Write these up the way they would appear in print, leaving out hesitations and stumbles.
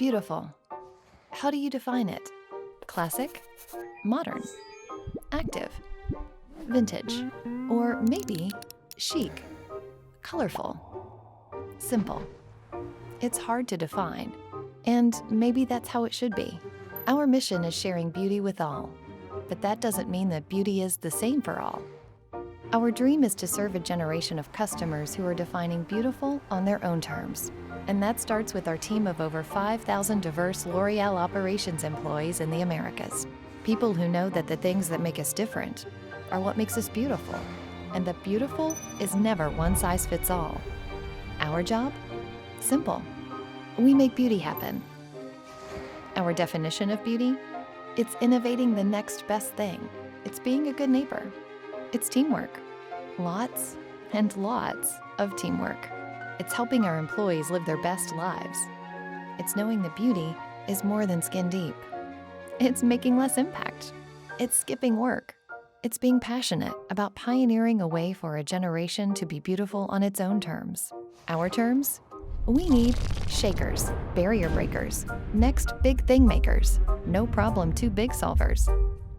Beautiful. How do you define it? Classic? Modern? Active? Vintage? Or maybe chic? Colorful? Simple? It's hard to define, and maybe that's how it should be. Our mission is sharing beauty with all, but that doesn't mean that beauty is the same for all. Our dream is to serve a generation of customers who are defining beautiful on their own terms. And that starts with our team of over 5,000 diverse L'Oreal operations employees in the Americas. People who know that the things that make us different are what makes us beautiful, and that beautiful is never one size fits all. Our job? Simple. We make beauty happen. Our definition of beauty? It's innovating the next best thing. It's being a good neighbor. It's teamwork. Lots and lots of teamwork. It's helping our employees live their best lives. It's knowing that beauty is more than skin deep. It's making less impact. It's skipping work. It's being passionate about pioneering a way for a generation to be beautiful on its own terms. Our terms? We need shakers, barrier breakers, next big thing makers, no problem too big solvers.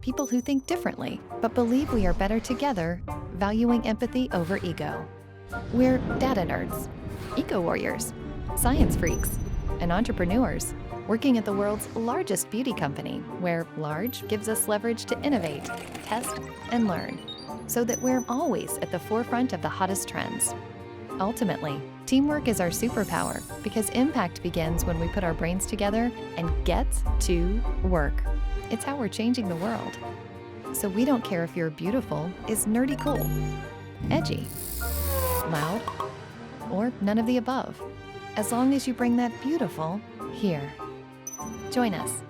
People who think differently, but believe we are better together, valuing empathy over ego. We're data nerds, eco warriors, science freaks, and entrepreneurs, working at the world's largest beauty company, where large gives us leverage to innovate, test, and learn, so that we're always at the forefront of the hottest trends. Ultimately, teamwork is our superpower because impact begins when we put our brains together and get to work. It's how we're changing the world. So we don't care if your beautiful is nerdy cool, edgy, loud, or none of the above, as long as you bring that beautiful here. Join us